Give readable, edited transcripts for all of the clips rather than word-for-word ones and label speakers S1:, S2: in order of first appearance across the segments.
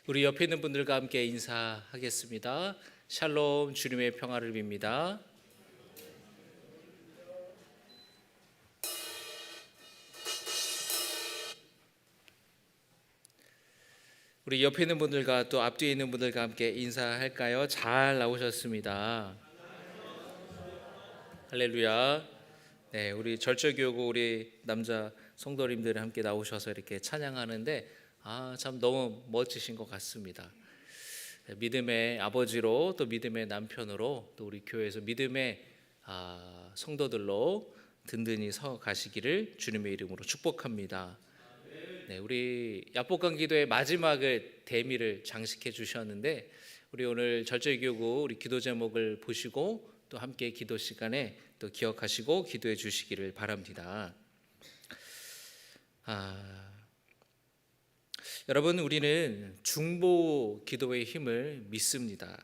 S1: 우리 옆에 있는 분들과 함께 인사하겠습니다. 샬롬, 주님의 평화를 빕니다. 우리 옆에 있는 분들과 또 앞뒤에 있는 분들과 함께 인사할까요? 잘 나오셨습니다. 할렐루야. 네, 우리 절절교구 우리 남자 성도님들이 함께 나오셔서 이렇게 찬양하는데 참 너무 멋지신 것 같습니다. 믿음의 아버지로 또 믿음의 남편으로 또 우리 교회에서 믿음의 성도들로 든든히 서 가시기를 주님의 이름으로 축복합니다. 네, 우리 약복강 기도의 마지막을 대미를 장식해 주셨는데 우리 오늘 절절교구 우리 기도 제목을 보시고 또 함께 기도 시간에 또 기억하시고 기도해 주시기를 바랍니다. 여러분, 우리는 중보 기도의 힘을 믿습니다.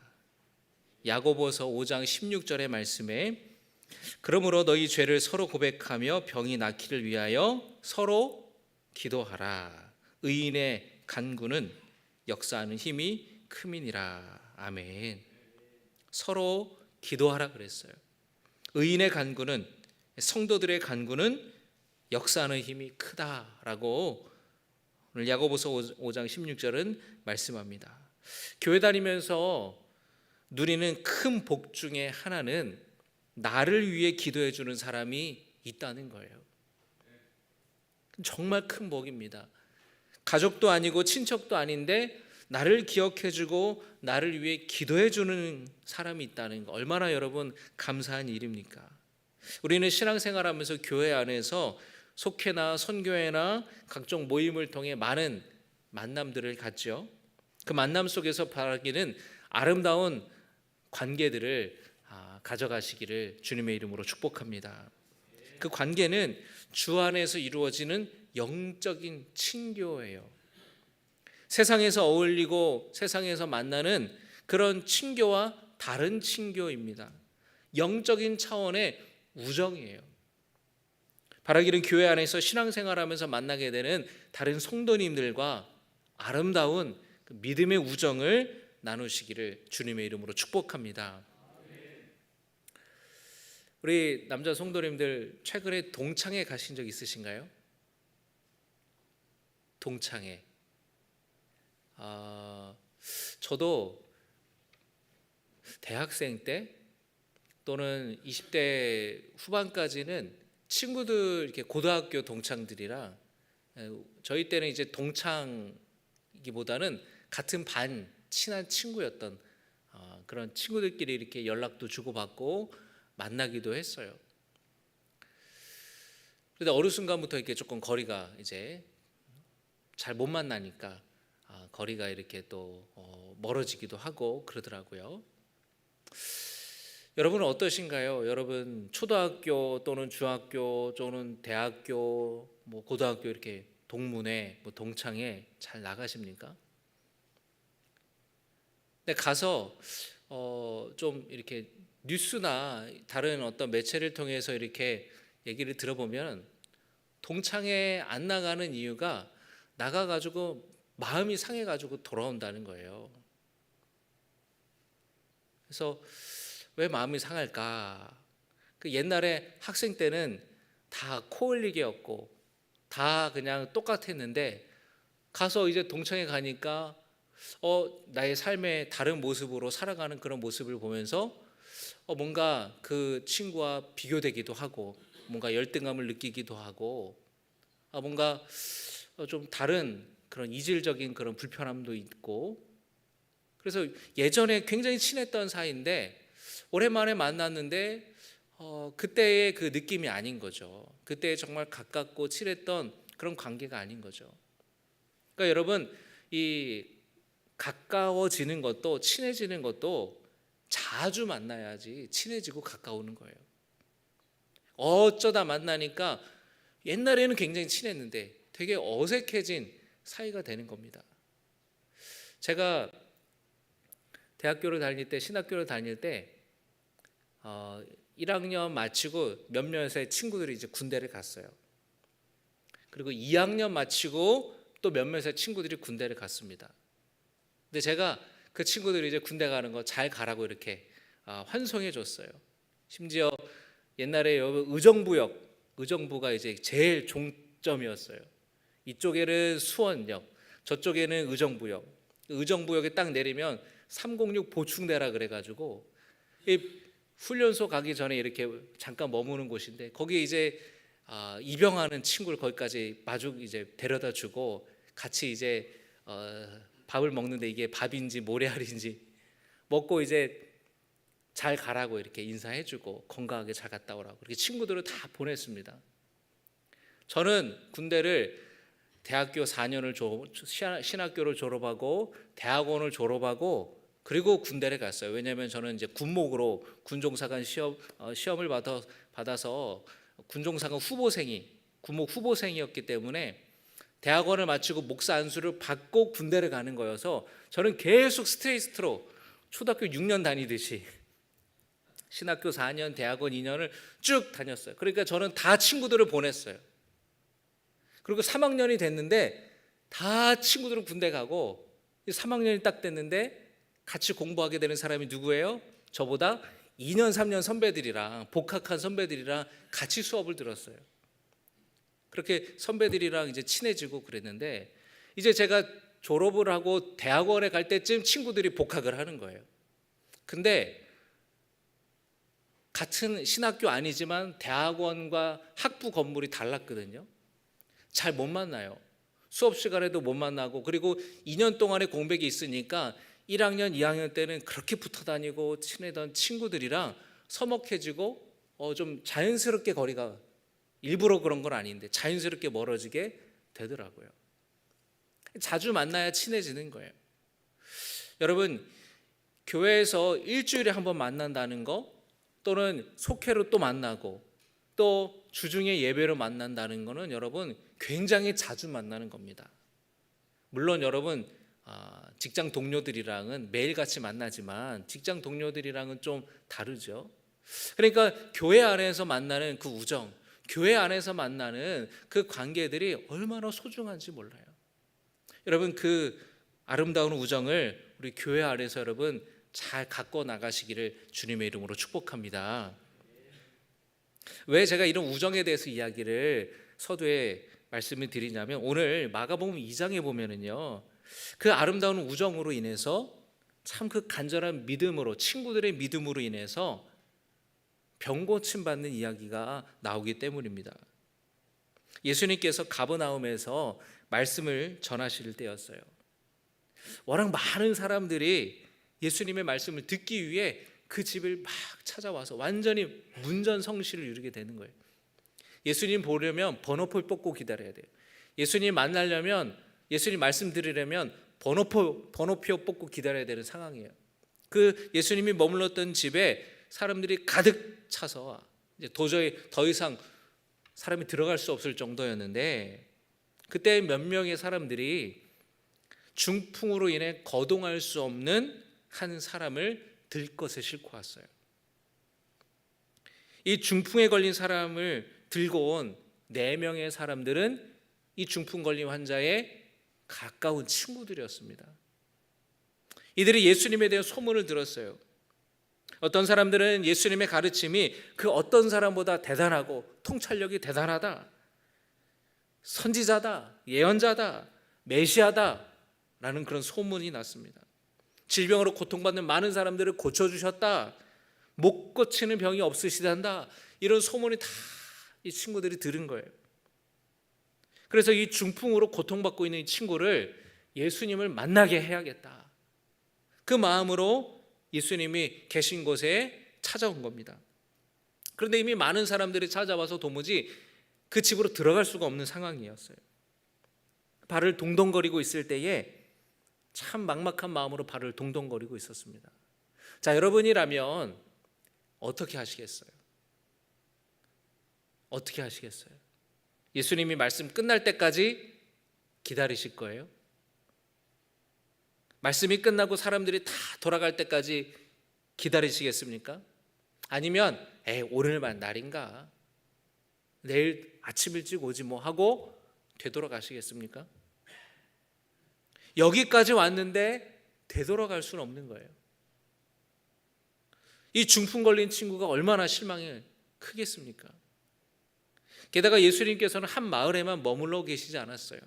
S1: 야고보서 5장 16절의 말씀에 그러므로 너희 죄를 서로 고백하며 병이 낫기를 위하여 서로 기도하라. 의인의 간구는 역사하는 힘이 큼이니라. 아멘. 서로 기도하라 그랬어요. 의인의 간구는, 성도들의 간구는 역사하는 힘이 크다라고 오늘 야고보서 5장 16절은 말씀합니다. 교회 다니면서 누리는 큰 복 중에 하나는 나를 위해 기도해 주는 사람이 있다는 거예요. 정말 큰 복입니다. 가족도 아니고 친척도 아닌데 나를 기억해 주고 나를 위해 기도해 주는 사람이 있다는 거, 얼마나 여러분 감사한 일입니까? 우리는 신앙생활하면서 교회 안에서 속회나 선교회나 각종 모임을 통해 많은 만남들을 갖죠. 그 만남 속에서 바라기는 아름다운 관계들을 가져가시기를 주님의 이름으로 축복합니다. 그 관계는 주 안에서 이루어지는 영적인 친교예요. 세상에서 어울리고 세상에서 만나는 그런 친교와 다른 친교입니다. 영적인 차원의 우정이에요. 바라기는 교회 안에서 신앙생활하면서 만나게 되는 다른 성도님들과 아름다운 믿음의 우정을 나누시기를 주님의 이름으로 축복합니다. 우리 남자 성도님들 최근에 동창회 가신 적 있으신가요? 동창회. 저도 대학생 때 또는 20대 후반까지는 친구들 이렇게 고등학교 동창들이랑 저희 때는 이제 동창이기보다는 같은 반 친한 친구였던 그런 친구들끼리 이렇게 연락도 주고받고 만나기도 했어요. 그런데 어느 순간부터 이렇게 조금 거리가 이제 잘 못 만나니까 거리가 이렇게 또 멀어지기도 하고 그러더라고요. 여러분은 어떠신가요? 여러분 초등학교 또는 중학교 또는 대학교 고등학교 이렇게 동문회 동창회 잘 나가십니까? 근데 가서 좀 이렇게 뉴스나 다른 어떤 매체를 통해서 이렇게 얘기를 들어보면 동창회 안 나가는 이유가 나가가지고 마음이 상해가지고 돌아온다는 거예요. 그래서 왜 마음이 상할까? 그 옛날에 학생 때는 다 코 흘리기였고 다 그냥 똑같았는데 가서 이제 동창회 가니까 나의 삶의 다른 모습으로 살아가는 그런 모습을 보면서 뭔가 그 친구와 비교되기도 하고 뭔가 열등감을 느끼기도 하고 뭔가 좀 다른 그런 이질적인 그런 불편함도 있고, 그래서 예전에 굉장히 친했던 사이인데 오랜만에 만났는데 그때의 그 느낌이 아닌 거죠. 그때 정말 가깝고 친했던 그런 관계가 아닌 거죠. 그러니까 여러분, 이 가까워지는 것도 친해지는 것도 자주 만나야지 친해지고 가까우는 거예요. 어쩌다 만나니까 옛날에는 굉장히 친했는데 되게 어색해진 사이가 되는 겁니다. 제가 대학교를 다닐 때, 신학교를 다닐 때 1학년 마치고 몇몇의 친구들이 이제 군대를 갔어요. 그리고 2학년 마치고 또 몇몇의 친구들이 군대를 갔습니다. 근데 제가 그 친구들이 이제 군대 가는 거 잘 가라고 이렇게 환송해 줬어요. 심지어 옛날에 여기 의정부가 이제 제일 종점이었어요. 이쪽에는 수원역, 저쪽에는 의정부역. 의정부역에 딱 내리면 306 보충대라 그래가지고 이 훈련소 가기 전에 이렇게 잠깐 머무는 곳인데 거기에 이제 입영하는 친구를 거기까지 마중 이제 데려다 주고 같이 이제 밥을 먹는데 이게 밥인지 모래알인지 먹고 이제 잘 가라고 이렇게 인사해주고 건강하게 잘 갔다 오라고 이렇게 친구들을 다 보냈습니다. 저는 군대를 대학교 4년을 신학교를 졸업하고 대학원을 졸업하고 그리고 군대를 갔어요. 왜냐하면 저는 이제 군목으로 군종사관 시험을 받아서 군종사관 군목 후보생이었기 때문에 대학원을 마치고 목사 안수를 받고 군대를 가는 거여서 저는 계속 스트레이트로 초등학교 6년 다니듯이 신학교 4년, 대학원 2년을 쭉 다녔어요. 그러니까 저는 다 친구들을 보냈어요. 그리고 3학년이 됐는데 다 친구들은 군대 가고 3학년이 딱 됐는데 같이 공부하게 되는 사람이 누구예요? 저보다 2년, 3년 선배들이랑 복학한 선배들이랑 같이 수업을 들었어요. 그렇게 선배들이랑 이제 친해지고 그랬는데 이제 제가 졸업을 하고 대학원에 갈 때쯤 친구들이 복학을 하는 거예요. 근데 같은 신학교 아니지만 대학원과 학부 건물이 달랐거든요. 잘 못 만나요. 수업 시간에도 못 만나고 그리고 2년 동안의 공백이 있으니까 1학년, 2학년 때는 그렇게 붙어 다니고 친해던 친구들이랑 서먹해지고 좀 자연스럽게 거리가 일부러 그런 건 아닌데 자연스럽게 멀어지게 되더라고요. 자주 만나야 친해지는 거예요. 여러분, 교회에서 일주일에 한 번 만난다는 거 또는 속회로 또 만나고 또 주중에 예배로 만난다는 거는 여러분 굉장히 자주 만나는 겁니다. 물론 여러분 직장 동료들이랑은 매일같이 만나지만 직장 동료들이랑은 좀 다르죠. 그러니까 교회 안에서 만나는 그 우정, 교회 안에서 만나는 그 관계들이 얼마나 소중한지 몰라요. 여러분 그 아름다운 우정을 우리 교회 안에서 여러분 잘 갖고 나가시기를 주님의 이름으로 축복합니다. 왜 제가 이런 우정에 대해서 이야기를 서두에 말씀을 드리냐면 오늘 마가복음 2장에 보면은요 그 아름다운 우정으로 인해서 참 그 간절한 믿음으로 친구들의 믿음으로 인해서 병 고침 받는 이야기가 나오기 때문입니다. 예수님께서 가버나움에서 말씀을 전하실 때였어요. 워낙 많은 사람들이 예수님의 말씀을 듣기 위해 그 집을 막 찾아와서 완전히 문전성시를 이루게 되는 거예요. 예수님 보려면 번호표 뽑고 기다려야 돼요. 예수님 만나려면 예수님 말씀 들으려면 번호표 뽑고 기다려야 되는 상황이에요. 그 예수님이 머물렀던 집에 사람들이 가득 차서 이제 도저히 더 이상 사람이 들어갈 수 없을 정도였는데 그때 몇 명의 사람들이 중풍으로 인해 거동할 수 없는 한 사람을 들것에 싣고 왔어요. 이 중풍에 걸린 사람을 들고 온 4명의 사람들은 이 중풍 걸린 환자의 가까운 친구들이었습니다. 이들이 예수님에 대한 소문을 들었어요. 어떤 사람들은 예수님의 가르침이 그 어떤 사람보다 대단하고 통찰력이 대단하다, 선지자다, 예언자다, 메시아다 라는 그런 소문이 났습니다. 질병으로 고통받는 많은 사람들을 고쳐주셨다, 못 고치는 병이 없으시단다, 이런 소문이 다 이 친구들이 들은 거예요. 그래서 이 중풍으로 고통받고 있는 이 친구를 예수님을 만나게 해야겠다, 그 마음으로 예수님이 계신 곳에 찾아온 겁니다. 그런데 이미 많은 사람들이 찾아와서 도무지 그 집으로 들어갈 수가 없는 상황이었어요. 발을 동동거리고 있을 때에 참 막막한 마음으로 발을 동동거리고 있었습니다. 자, 여러분이라면 어떻게 하시겠어요? 어떻게 하시겠어요? 예수님이 말씀 끝날 때까지 기다리실 거예요? 말씀이 끝나고 사람들이 다 돌아갈 때까지 기다리시겠습니까? 아니면 오늘만 날인가, 내일 아침 일찍 오지 뭐 하고 되돌아가시겠습니까? 여기까지 왔는데 되돌아갈 수는 없는 거예요. 이 중풍 걸린 친구가 얼마나 실망이 크겠습니까? 게다가 예수님께서는 한 마을에만 머물러 계시지 않았어요.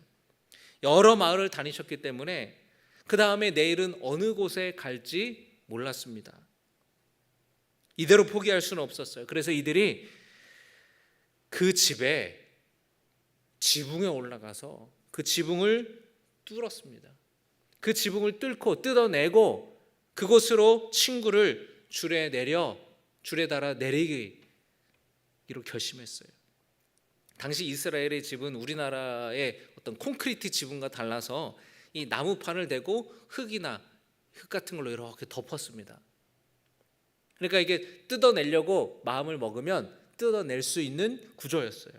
S1: 여러 마을을 다니셨기 때문에 그 다음에 내일은 어느 곳에 갈지 몰랐습니다. 이대로 포기할 수는 없었어요. 그래서 이들이 그 집에 지붕에 올라가서 그 지붕을 뚫었습니다. 그 지붕을 뚫고 뜯어내고 그곳으로 친구를 줄에 달아 내리기로 결심했어요. 당시 이스라엘의 집은 우리나라의 어떤 콘크리트 지붕과 달라서 이 나무판을 대고 흙 같은 걸로 이렇게 덮었습니다. 그러니까 이게 뜯어내려고 마음을 먹으면 뜯어낼 수 있는 구조였어요.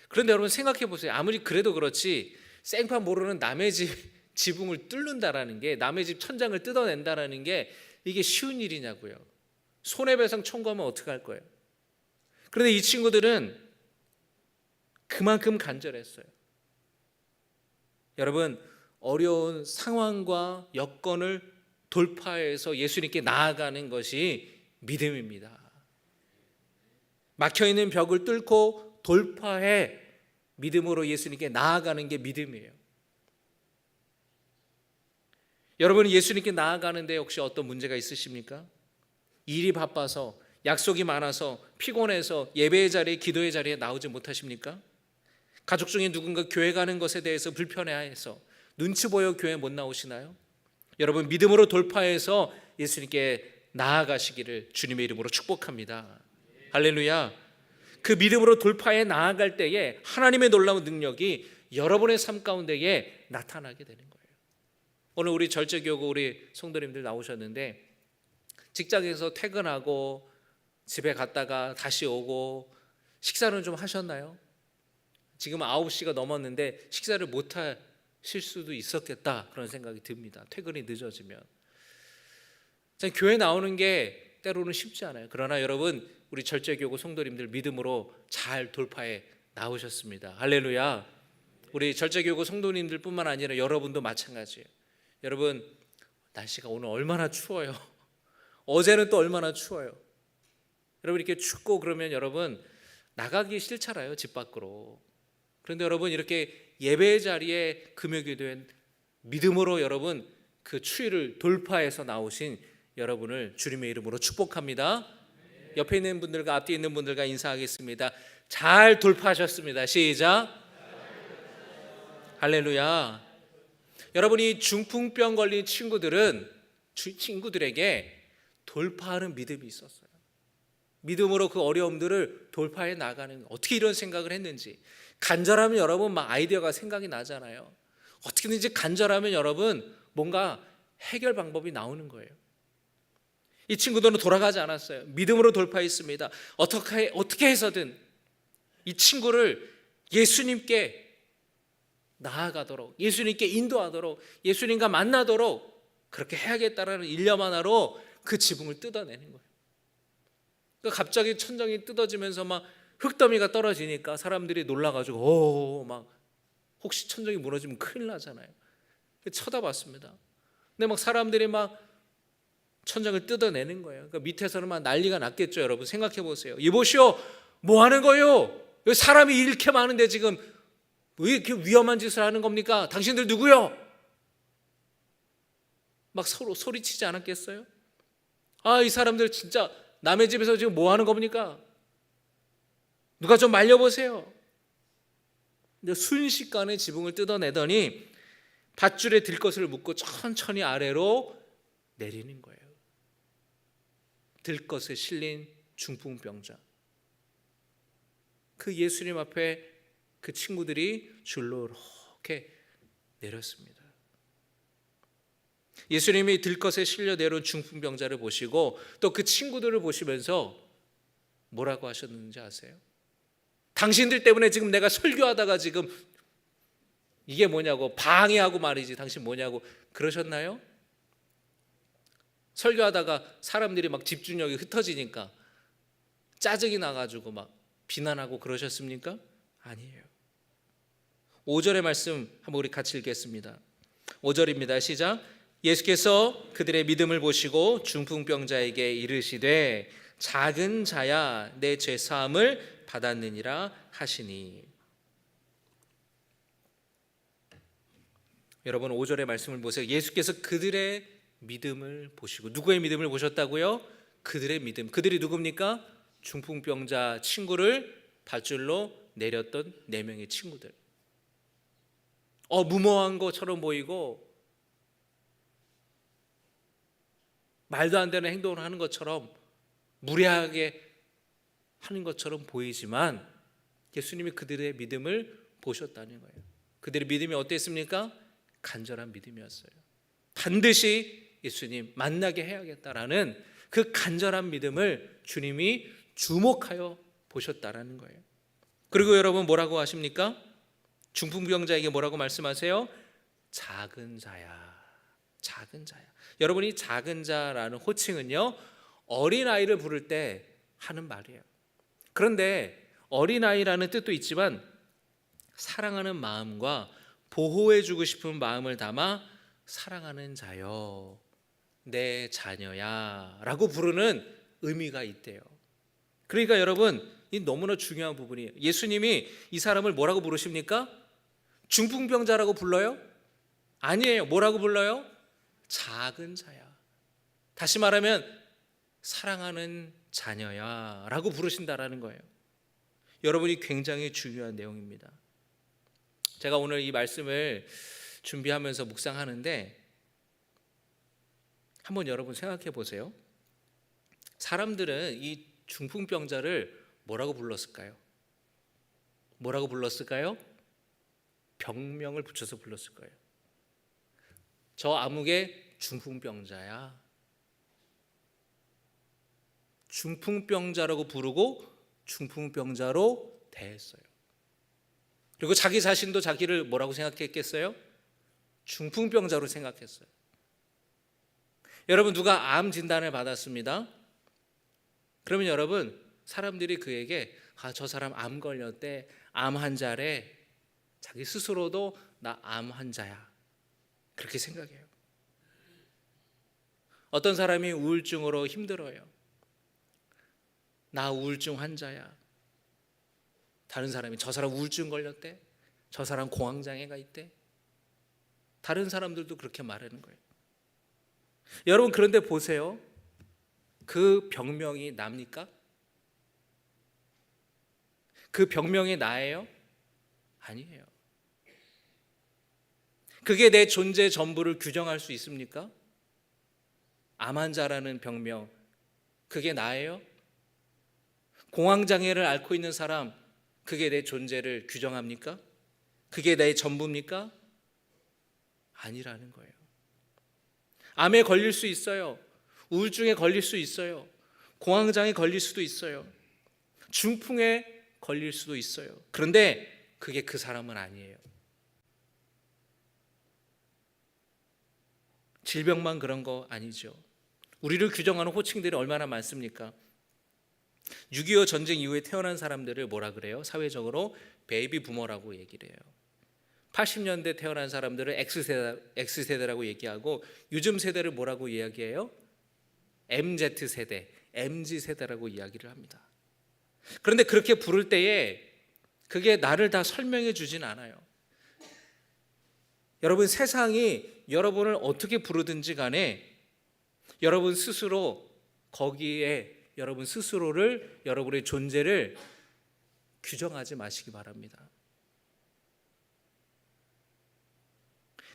S1: 그런데 여러분 생각해 보세요. 아무리 그래도 그렇지 생판 모르는 남의 집 지붕을 뚫는다라는 게, 남의 집 천장을 뜯어낸다라는 게 이게 쉬운 일이냐고요. 손해배상 청구하면 어떻게 할 거예요? 그런데 이 친구들은 그만큼 간절했어요. 여러분, 어려운 상황과 여건을 돌파해서 예수님께 나아가는 것이 믿음입니다. 막혀있는 벽을 뚫고 돌파해 믿음으로 예수님께 나아가는 게 믿음이에요. 여러분, 예수님께 나아가는데 혹시 어떤 문제가 있으십니까? 일이 바빠서, 약속이 많아서, 피곤해서 예배의 자리에, 기도의 자리에 나오지 못하십니까? 가족 중에 누군가 교회 가는 것에 대해서 불편해해서 눈치 보여 교회 못 나오시나요? 여러분, 믿음으로 돌파해서 예수님께 나아가시기를 주님의 이름으로 축복합니다. 할렐루야. 그 믿음으로 돌파해 나아갈 때에 하나님의 놀라운 능력이 여러분의 삶 가운데에 나타나게 되는 거예요. 오늘 우리 절제교구 우리 성도님들 나오셨는데, 직장에서 퇴근하고 집에 갔다가 다시 오고 식사는 좀 하셨나요? 지금 9시가 넘었는데 식사를 못 하실 수도 있었겠다, 그런 생각이 듭니다. 퇴근이 늦어지면. 교회 나오는 게 때로는 쉽지 않아요. 그러나 여러분, 우리 절제교구 성도님들 믿음으로 잘 돌파해 나오셨습니다. 할렐루야. 우리 절제교구 성도님들 뿐만 아니라 여러분도 마찬가지예요. 여러분, 날씨가 오늘 얼마나 추워요. 어제는 또 얼마나 추워요. 여러분, 이렇게 춥고 그러면 여러분 나가기 싫잖아요, 집 밖으로. 그런데 여러분, 이렇게 예배 자리에 금요기도엔 믿음으로 여러분 그 추위를 돌파해서 나오신 여러분을 주님의 이름으로 축복합니다. 옆에 있는 분들과 앞뒤에 있는 분들과 인사하겠습니다. 잘 돌파하셨습니다. 시작. 할렐루야. 여러분이 중풍병 걸린 친구들에게 돌파하는 믿음이 있었어요. 믿음으로 그 어려움들을 돌파해 나가는, 어떻게 이런 생각을 했는지. 간절하면 여러분 막 아이디어가 생각이 나잖아요. 어떻게든지 간절하면 여러분 뭔가 해결 방법이 나오는 거예요. 이 친구들은 돌아가지 않았어요. 믿음으로 돌파했습니다. 어떻게 해서든 이 친구를 예수님께 나아가도록, 예수님께 인도하도록, 예수님과 만나도록 그렇게 해야겠다라는 일념 하나로 그 지붕을 뜯어내는 거예요. 그러니까 갑자기 천장이 뜯어지면서 막 흙더미가 떨어지니까 사람들이 놀라가지고 막 혹시 천장이 무너지면 큰일 나잖아요. 쳐다봤습니다. 근데 막 사람들이 막 천장을 뜯어내는 거예요. 그러니까 밑에서는 막 난리가 났겠죠. 여러분 생각해 보세요. 이보시오, 뭐 하는 거요? 여기 사람이 이렇게 많은데 지금 왜 이렇게 위험한 짓을 하는 겁니까? 당신들 누구요? 막 서로 소리치지 않았겠어요? 이 사람들 진짜 남의 집에서 지금 뭐 하는 겁니까? 누가 좀 말려보세요. 근데 순식간에 지붕을 뜯어내더니 밧줄에 들것을 묶고 천천히 아래로 내리는 거예요. 들것에 실린 중풍병자. 그 예수님 앞에 그 친구들이 줄로 이렇게 내렸습니다. 예수님이 들것에 실려 내려온 중풍병자를 보시고 또 그 친구들을 보시면서 뭐라고 하셨는지 아세요? 당신들 때문에 지금 내가 설교하다가 지금 이게 뭐냐고 방해하고 말이지, 당신 뭐냐고 그러셨나요? 설교하다가 사람들이 막 집중력이 흩어지니까 짜증이 나가지고 막 비난하고 그러셨습니까? 아니에요. 5절의 말씀 한번 우리 같이 읽겠습니다. 5절입니다. 시작. 예수께서 그들의 믿음을 보시고 중풍병자에게 이르시되 작은 자야 내 죄사함을 받았느니라 하시니. 여러분 5절의 말씀을 보세요. 예수께서 그들의 믿음을 보시고, 누구의 믿음을 보셨다고요? 그들의 믿음. 그들이 누굽니까? 중풍병자 친구를 밧줄로 내렸던 4명의 친구들. 무모한 것처럼 보이고 말도 안 되는 행동을 하는 것처럼, 무례하게 하는 것처럼 보이지만 예수님이 그들의 믿음을 보셨다는 거예요. 그들의 믿음이 어땠습니까? 간절한 믿음이었어요. 반드시 예수님 만나게 해야겠다라는 그 간절한 믿음을 주님이 주목하여 보셨다라는 거예요. 그리고 여러분 뭐라고 하십니까? 중풍병자에게 뭐라고 말씀하세요? 작은 자야, 작은 자야. 여러분, 이 작은 자라는 호칭은요, 어린아이를 부를 때 하는 말이에요. 그런데 어린아이라는 뜻도 있지만 사랑하는 마음과 보호해주고 싶은 마음을 담아 사랑하는 자여, 내 자녀야 라고 부르는 의미가 있대요. 그러니까 여러분, 이 너무나 중요한 부분이에요. 예수님이 이 사람을 뭐라고 부르십니까? 중풍병자라고 불러요? 아니에요. 뭐라고 불러요? 작은 자야. 다시 말하면 사랑하는 자녀야 라고 부르신다라는 거예요. 여러분이 굉장히 중요한 내용입니다. 제가 오늘 이 말씀을 준비하면서 묵상하는데 한번 여러분 생각해 보세요. 사람들은 이 중풍병자를 뭐라고 불렀을까요? 뭐라고 불렀을까요? 병명을 붙여서 불렀을 거예요. 저 아무개 중풍병자야. 중풍병자라고 부르고 중풍병자로 대했어요. 그리고 자기 자신도 자기를 뭐라고 생각했겠어요? 중풍병자로 생각했어요. 여러분, 누가 암 진단을 받았습니다. 그러면 여러분, 사람들이 그에게 저 사람 암 걸렸대, 암 환자래, 자기 스스로도 나 암 환자야, 그렇게 생각해요. 어떤 사람이 우울증으로 힘들어요. 나 우울증 환자야. 다른 사람이 저 사람 우울증 걸렸대, 저 사람 공황장애가 있대. 다른 사람들도 그렇게 말하는 거예요. 여러분, 그런데 보세요. 그 병명이 납니까? 그 병명이 나예요? 아니에요. 그게 내 존재 전부를 규정할 수 있습니까? 암 환자라는 병명, 그게 나예요? 공황장애를 앓고 있는 사람, 그게 내 존재를 규정합니까? 그게 내 전부입니까? 아니라는 거예요. 암에 걸릴 수 있어요. 우울증에 걸릴 수 있어요. 공황장애에 걸릴 수도 있어요. 중풍에 걸릴 수도 있어요. 그런데 그게 그 사람은 아니에요. 질병만 그런 거 아니죠. 우리를 규정하는 호칭들이 얼마나 많습니까? 6.25 전쟁 이후에 태어난 사람들을 뭐라 그래요? 사회적으로 베이비 부머라고 얘기를 해요. 80년대 태어난 사람들을 X세대라고 얘기하고, 요즘 세대를 뭐라고 이야기해요? MZ세대, MZ세대라고 이야기를 합니다. 그런데 그렇게 부를 때에 그게 나를 다 설명해 주진 않아요. 여러분, 세상이 여러분을 어떻게 부르든지 간에 여러분 스스로 거기에 여러분 스스로를, 여러분의 존재를 규정하지 마시기 바랍니다.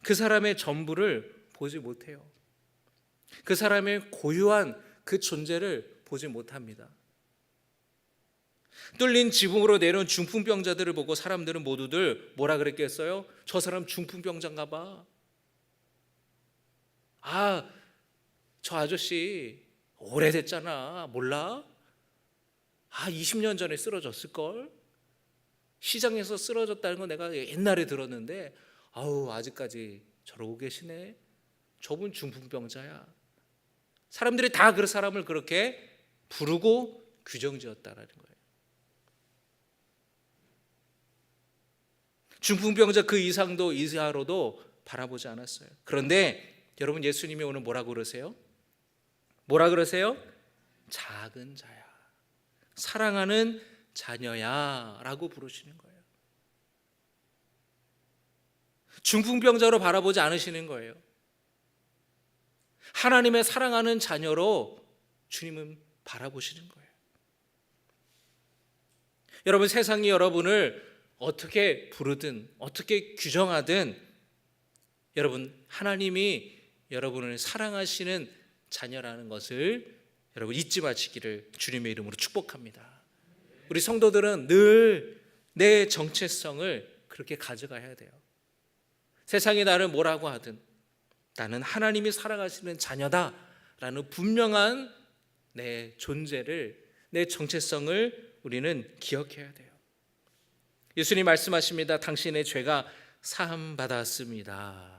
S1: 그 사람의 전부를 보지 못해요. 그 사람의 고유한 그 존재를 보지 못합니다. 뚫린 지붕으로 내려온 중풍병자들을 보고 사람들은 모두들 뭐라 그랬겠어요? 저 사람 중풍병자인가 봐. 저 아저씨 오래됐잖아, 몰라? 20년 전에 쓰러졌을걸? 시장에서 쓰러졌다는 건 내가 옛날에 들었는데 아직까지 저러고 계시네. 저분 중풍병자야. 사람들이 다 그 사람을 그렇게 부르고 규정지었다라는 거예요. 중풍병자 그 이상도 이하로도 바라보지 않았어요. 그런데 여러분, 예수님이 오늘 뭐라고 그러세요? 뭐라 그러세요? 작은 자야, 사랑하는 자녀야 라고 부르시는 거예요. 중풍병자로 바라보지 않으시는 거예요. 하나님의 사랑하는 자녀로 주님은 바라보시는 거예요. 여러분, 세상이 여러분을 어떻게 부르든 어떻게 규정하든 여러분, 하나님이 여러분을 사랑하시는 자녀라는 것을 여러분 잊지 마시기를 주님의 이름으로 축복합니다. 우리 성도들은 늘 내 정체성을 그렇게 가져가야 돼요. 세상이 나를 뭐라고 하든 나는 하나님이 사랑하시는 자녀다라는 분명한 내 존재를, 내 정체성을 우리는 기억해야 돼요. 예수님 말씀하십니다. 당신의 죄가 사함 받았습니다.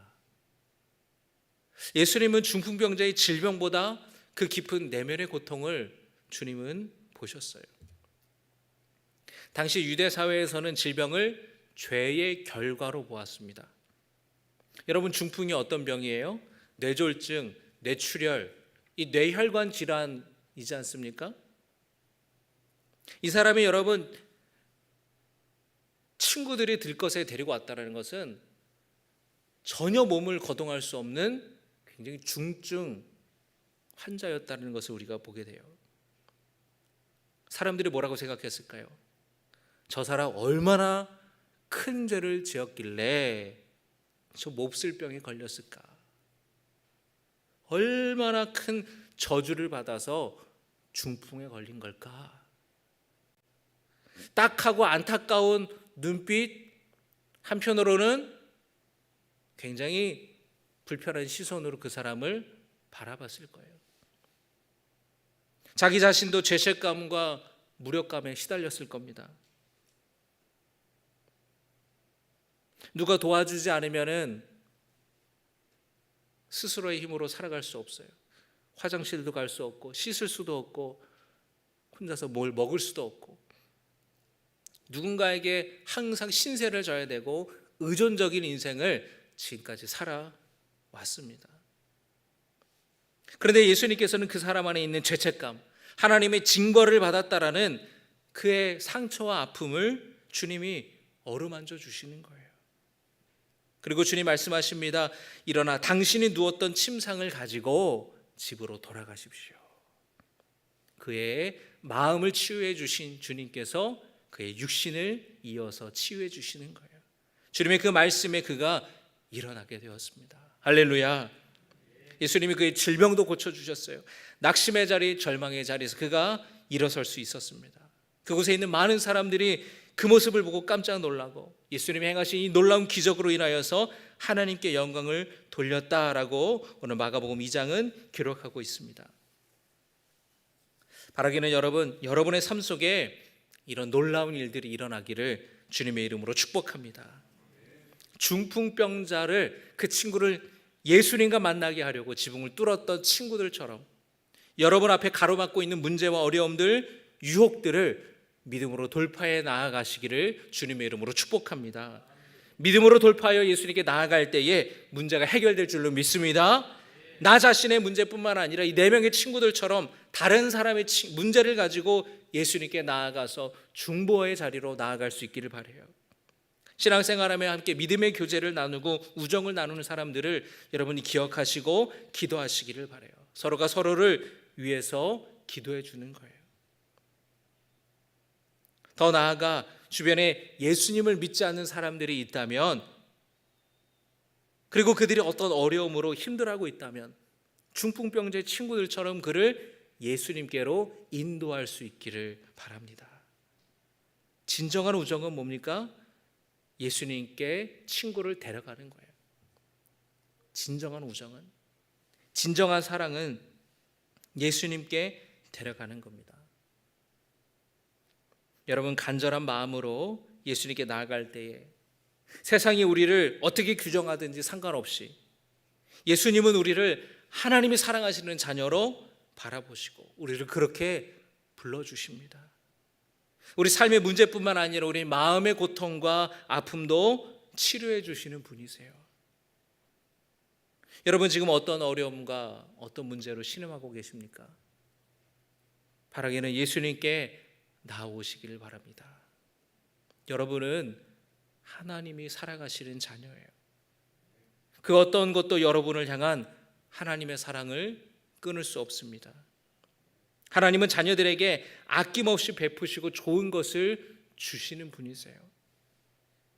S1: 예수님은 중풍병자의 질병보다 그 깊은 내면의 고통을 주님은 보셨어요. 당시 유대 사회에서는 질병을 죄의 결과로 보았습니다. 여러분, 중풍이 어떤 병이에요? 뇌졸중, 뇌출혈, 이 뇌혈관 질환이지 않습니까? 이 사람이 여러분 친구들이 들것에 데리고 왔다는 것은 전혀 몸을 거동할 수 없는 굉장히 중증 환자였다는 것을 우리가 보게 돼요. 사람들이 뭐라고 생각했을까요? 저 사람 얼마나 큰 죄를 지었길래 저 몹쓸 병에 걸렸을까? 얼마나 큰 저주를 받아서 중풍에 걸린 걸까? 딱하고 안타까운 눈빛, 한편으로는 굉장히 불편한 시선으로 그 사람을 바라봤을 거예요. 자기 자신도 죄책감과 무력감에 시달렸을 겁니다. 누가 도와주지 않으면은 스스로의 힘으로 살아갈 수 없어요. 화장실도 갈 수 없고 씻을 수도 없고 혼자서 뭘 먹을 수도 없고 누군가에게 항상 신세를 져야 되고 의존적인 인생을 지금까지 살아왔습니다. 그런데 예수님께서는 그 사람 안에 있는 죄책감, 하나님의 징벌을 받았다라는 그의 상처와 아픔을 주님이 어루만져 주시는 거예요. 그리고 주님 말씀하십니다. 일어나 당신이 누웠던 침상을 가지고 집으로 돌아가십시오. 그의 마음을 치유해 주신 주님께서 그의 육신을 이어서 치유해 주시는 거예요. 주님의 그 말씀에 그가 일어나게 되었습니다. 할렐루야. 예수님이 그의 질병도 고쳐주셨어요. 낙심의 자리, 절망의 자리에서 그가 일어설 수 있었습니다. 그곳에 있는 많은 사람들이 그 모습을 보고 깜짝 놀라고 예수님이 행하신 이 놀라운 기적으로 인하여서 하나님께 영광을 돌렸다라고 오늘 마가복음 2장은 기록하고 있습니다. 바라기는 여러분의 삶 속에 이런 놀라운 일들이 일어나기를 주님의 이름으로 축복합니다. 중풍병자를, 그 친구를 예수님과 만나게 하려고 지붕을 뚫었던 친구들처럼 여러분 앞에 가로막고 있는 문제와 어려움들, 유혹들을 믿음으로 돌파해 나아가시기를 주님의 이름으로 축복합니다. 믿음으로 돌파하여 예수님께 나아갈 때에 문제가 해결될 줄로 믿습니다. 나 자신의 문제뿐만 아니라 이 4명의 친구들처럼 다른 사람의 문제를 가지고 예수님께 나아가서 중보의 자리로 나아갈 수 있기를 바라요. 신앙생활하며 함께 믿음의 교제를 나누고 우정을 나누는 사람들을 여러분이 기억하시고 기도하시기를 바라요. 서로가 서로를 위해서 기도해 주는 거예요. 더 나아가 주변에 예수님을 믿지 않는 사람들이 있다면, 그리고 그들이 어떤 어려움으로 힘들어하고 있다면 중풍병자의 친구들처럼 그를 예수님께로 인도할 수 있기를 바랍니다. 진정한 우정은 뭡니까? 예수님께 친구를 데려가는 거예요. 진정한 우정은, 진정한 사랑은 예수님께 데려가는 겁니다. 여러분, 간절한 마음으로 예수님께 나아갈 때에 세상이 우리를 어떻게 규정하든지 상관없이 예수님은 우리를 하나님이 사랑하시는 자녀로 바라보시고 우리를 그렇게 불러주십니다. 우리 삶의 문제뿐만 아니라 우리 마음의 고통과 아픔도 치료해 주시는 분이세요. 여러분 지금 어떤 어려움과 어떤 문제로 신음하고 계십니까? 바라기는 예수님께 나오시기를 바랍니다. 여러분은 하나님이 살아가시는 자녀예요. 그 어떤 것도 여러분을 향한 하나님의 사랑을 끊을 수 없습니다. 하나님은 자녀들에게 아낌없이 베푸시고 좋은 것을 주시는 분이세요.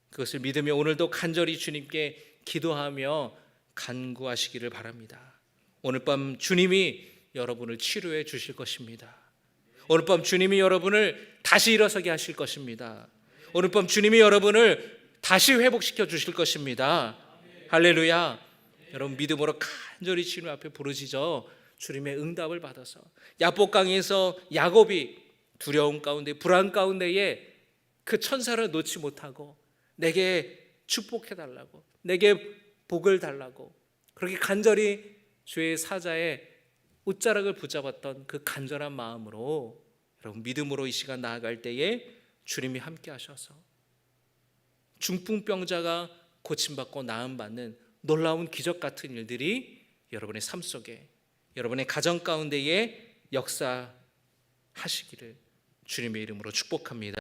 S1: 그것을 믿으며 오늘도 간절히 주님께 기도하며 간구하시기를 바랍니다. 오늘 밤 주님이 여러분을 치료해 주실 것입니다. 오늘 밤 주님이 여러분을 다시 일어서게 하실 것입니다. 오늘 밤 주님이 여러분을 다시 회복시켜 주실 것입니다. 할렐루야. 여러분 믿음으로 간절히 주님 앞에 부르짖어 주님의 응답을 받아서 야복강에서 야곱이 두려움 가운데 불안 가운데에 그 천사를 놓지 못하고 내게 축복해 달라고, 내게 복을 달라고 그렇게 간절히 주의 사자의 옷자락을 붙잡았던 그 간절한 마음으로 여러분 믿음으로 이 시간 나아갈 때에 주님이 함께 하셔서 중풍병자가 고침받고 나음받는 놀라운 기적 같은 일들이 여러분의 삶 속에, 여러분의 가정 가운데에 역사하시기를 주님의 이름으로 축복합니다.